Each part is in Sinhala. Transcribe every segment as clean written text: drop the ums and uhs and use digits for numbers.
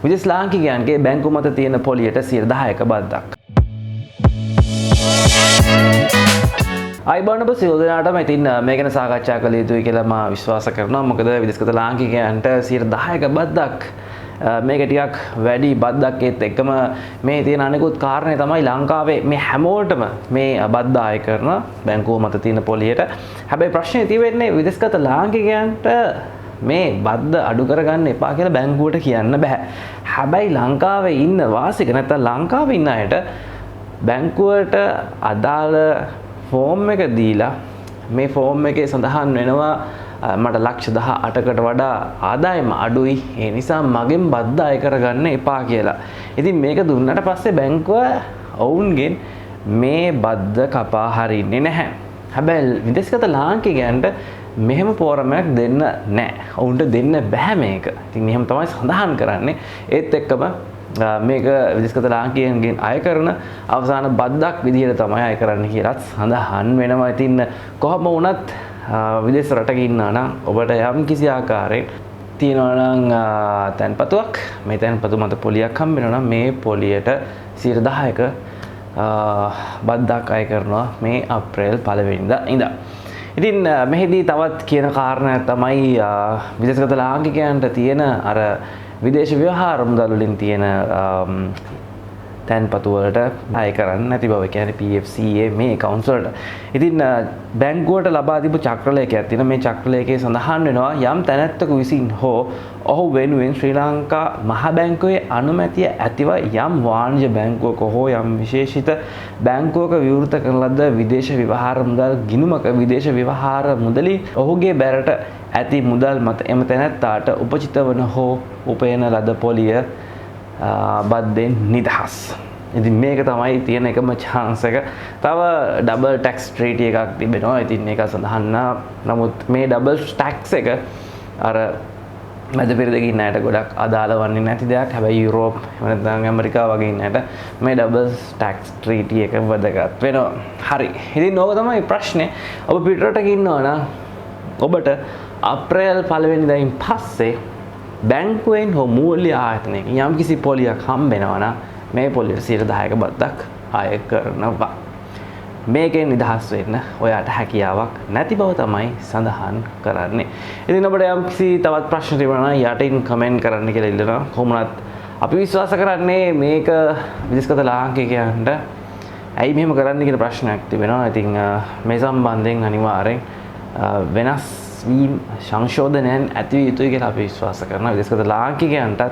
විදේශ ලාංකිකයන්ගේ බැංකු මත තියෙන පොලියට 10%ක බද්දක්. අයිබෝන් ඔබ සියලු දෙනාටම ඉතින් මේ ගැන සාකච්ඡා කළ යුතුයි කියලා මම විශ්වාස කරනවා. මොකද විදේශගත ලාංකිකයන්ට 10%ක බද්දක් මේක ටිකක් වැඩි බද්දක් ඒත් එක්කම මේ තියෙන අනිකුත් කාරණේ තමයි ලංකාවේ මේ හැමෝටම මේ බද්ද ආය කරන බැංකුව මත තියෙන පොලියට. හැබැයි ප්‍රශ්නේ තියෙන්නේ විදේශගත ලාංකිකයන්ට මේ බද්ද අඩු කරගන්න එපා කියලා බැංකුවට කියන්න බෑ. හැබැයි ලංකාවේ ඉන්න වාසික නැත්නම් ලංකාවේ ඉන්න අයට බැංකුවට අදාළ ෆෝම් එක දීලා මේ ෆෝම් එකේ සඳහන් වෙනවා මට ලක්ෂ 18කට වඩා ආදායම අඩුයි ඒ නිසා මගෙන් බද්ද අය කරගන්න එපා කියලා. ඉතින් මේක දුන්නට පස්සේ බැංකුව ඔවුන්ගෙන් මේ බද්ද කපා හරින්නේ නැහැ. හැබැයි විදේශගත ලාංකිකයන්ට මෙහෙම පෝරමයක් දෙන්න නැහැ. ඔවුන්ට දෙන්න බෑ මේක. ඉතින් එහෙම තමයි සඳහන් කරන්නේ. ඒත් එක්කම මේක විදේශගත ලාංකිකයන්ගෙන් අය කරන අවසාන බද්දක් විදිහට තමයි අය කරන්න කියලාත් සඳහන් වෙනවා. ඉතින් කොහොම වුණත් විදේශ රටක ඉන්නා නම් ඔබට යම් කිසි ආකාරයක තියෙනවා නම් තැන්පතුවක් මේ තැන්පතු මත පොලියක් හම්බ වෙනවා නම් මේ පොලියට 10%ක බද්දක් අය කරනවා මේ අප්‍රේල් 1 වෙනිදා ඉඳන්. ඉතින් මෙහිදී තවත් කියන කාරණයක් තමයි විදේශගත ලාංකිකයන්ට තියෙන අර විදේශ ව්‍යවහාර මුදල් වලින් තියෙන තැන්පතු වලට අය කරන්න නැති බව කියන්නේ PFCA මේ accounts වලට. ඉතින් බැංකුවට ලබා දීපු චක්‍රලේඛයක් තියෙනවා. මේ චක්‍රලේඛයේ සඳහන් වෙනවා යම් තැනැත්තෙකු විසින් හෝ ඔහු වෙනුවෙන් ශ්‍රී ලංකා මහ බැංකුවේ අනුමැතිය ඇතිව යම් වාණිජ බැංකුවක හෝ යම් විශේෂිත බැංකුවක විවෘත කරන ලද විදේශ ව්‍යවහාර මුදල් ගිණුමක විදේශ ව්‍යවහාර මුදලින් ඔහුගේ බැරට ඇති මුදල් මත එම තැනැත්තාට උපචිත වන හෝ උපයන ලද පොලිය බද්දෙන් නිදහස්. ඉතින් මේක තමයි තියෙන එකම chance එක. තව double tax treaty එකක් තිබෙනවා. ඉතින් ඒක සඳහන් නමුත් මේ double tax එක අර මැද පෙරදිග ඉන්න අයට ගොඩක් අදාළ වන්නේ නැති දෙයක්. හැබැයි යුරෝප් එහෙම නැත්නම් ඇමරිකාව වගේ ඉන්න අයට මේ double tax treaty එක වැදගත් වෙනවා. හරි. ඉතින් ඕක තමයි ප්‍රශ්නේ. ඔබ පිටරටක ඉන්නවා නම් ඔබට අප්‍රේල් 1 වෙනිදායින් පස්සේ බැංකුවෙන් හෝ මූල්‍ය ආයතනයකින් යම්කිසි පොලියක් හම්බ වෙනවා නම් මේ පොලියට 10%ක බද්දක් අය කරනවා. මේකෙන් නිදහස් වෙන්න ඔයාට හැකියාවක් නැති බව තමයි සඳහන් කරන්නේ. ඉතින් ඔබට යම්කිසි තවත් ප්‍රශ්න තිබුණා නම් යටින් කමෙන්ට් කරන්න කියලා ඉල්ලනවා. කොහොමවත් අපි විශ්වාස කරන්නේ මේක විදේශගත ලාංකිකයන්ට ඇයි මෙහෙම කරන්න කියන ප්‍රශ්නයක් තිබෙනවා. ඉතින් මේ සම්බන්ධයෙන් අනිවාර්යෙන් වෙනස් වීම සංශෝධනයන් ඇති විය යුතුයි කියලා අපි විශ්වාස කරනවා. විදේශගත ලාංකිකයන්ටත්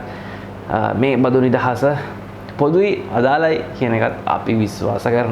මේ බදු නිදහස පොදුයි අදාළයි කියන එකත් අපි විශ්වාස කරනවා.